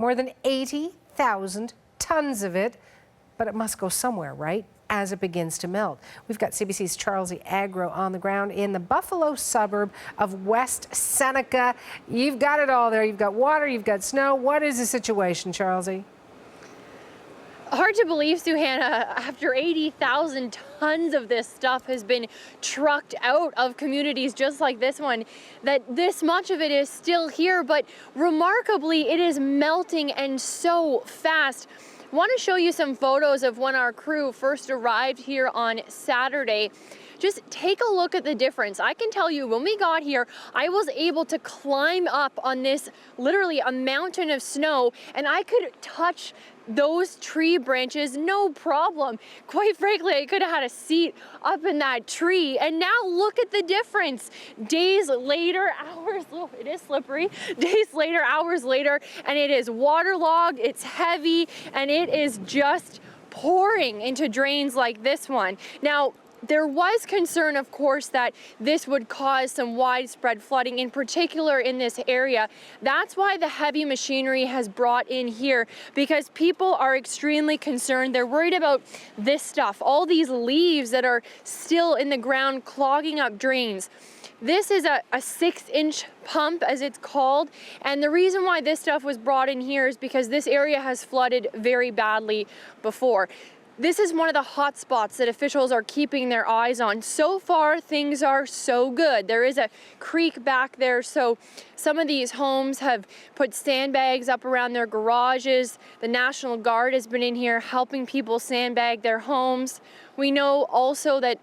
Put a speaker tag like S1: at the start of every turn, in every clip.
S1: More than 80,000 tons of it, but it must go somewhere, right? As it begins to melt. We've got CBC's Charlsie Agro on the ground in the Buffalo suburb of West Seneca. You've got it all there. You've got water, you've got snow. What is the situation, Charlsie?
S2: Hard to believe, Suhanna, after 80,000 tons of this stuff has been trucked out of communities just like this one, that this much of it is still here, but remarkably, it is melting and so fast. I want to show you some photos of when our crew first arrived here on Saturday. Just take a look at the difference. I can tell you, when we got here, I was able to climb up on this, literally a mountain of snow, and I could touch those tree branches, no problem. Quite frankly, I could have had a seat up in that tree. And now look at the difference. Days later, hours, oh, it is slippery. Days later, hours later, and it is waterlogged, it's heavy, and it is just pouring into drains like this one. Now, there was concern, of course, that this would cause some widespread flooding, in particular in this area. That's why the heavy machinery has brought in here, because people are extremely concerned. They're worried about this stuff, all these leaves that are still in the ground clogging up drains. This is a 6-inch pump, as it's called, and the reason why this stuff was brought in here is because this area has flooded very badly before. This is one of the hot spots that officials are keeping their eyes on. So far, things are so good. There is a creek back there, so some of these homes have put sandbags up around their garages. The National Guard has been in here helping people sandbag their homes. We know also that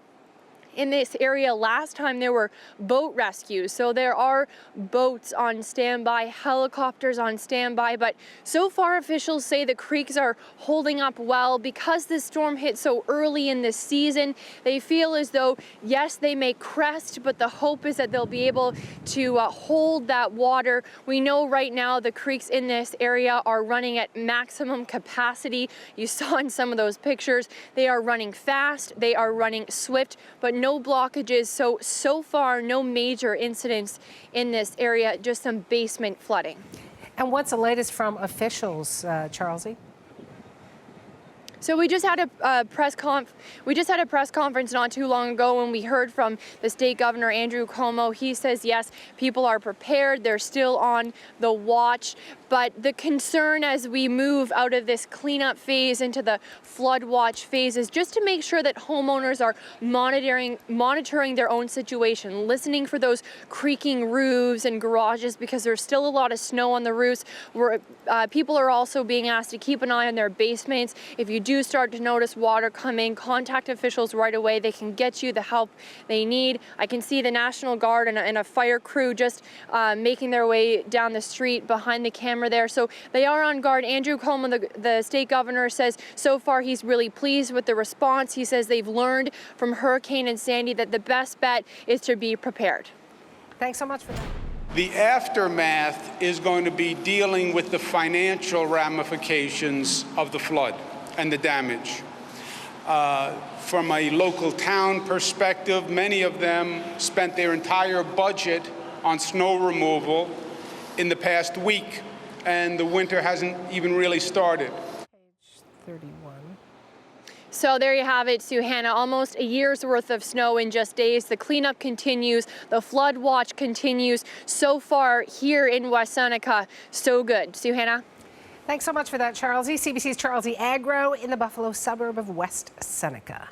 S2: in this area last time there were boat rescues, so there are boats on standby, helicopters on standby, but so far officials say the creeks are holding up well. Because this storm hit so early in this season, they feel as though, yes, they may crest, but the hope is that they'll be able to hold that water. We know right now the creeks in this area are running at maximum capacity. You saw in some of those pictures, they are running fast, they are running swift, but no blockages, so far no major incidents in this area, just some basement flooding.
S1: And what's the latest from officials, Charlsie?
S2: So we just had a press conference not too long ago when we heard from the state governor, Andrew Cuomo. He says, yes, people are prepared. They're still on the watch. But the concern as we move out of this cleanup phase into the flood watch phase is just to make sure that homeowners are monitoring their own situation, listening for those creaking roofs and garages, because there's still a lot of snow on the roofs. People are also being asked to keep an eye on their basements. If you do start to notice water coming, contact officials right away. They can get you the help they need. I can see the National Guard and a fire crew just making their way down the street behind the camera there. So they are on guard. Andrew Cuomo, the state governor, says so far he's really pleased with the response. He says they've learned from Hurricane and Sandy that the best bet is to be prepared.
S1: Thanks so much for that.
S3: The aftermath is going to be dealing with the financial ramifications of the flood and the damage. From a local town perspective, many of them spent their entire budget on snow removal in the past week, and the winter hasn't even really started.
S1: Page 31.
S2: So there you have it, Suhanna. Almost a year's worth of snow in just days. The cleanup continues. The flood watch continues. So far here in West Seneca, so good. Suhanna?
S1: Thanks so much for that, Charlsie. CBC's Charlsie Agro in the Buffalo suburb of West Seneca.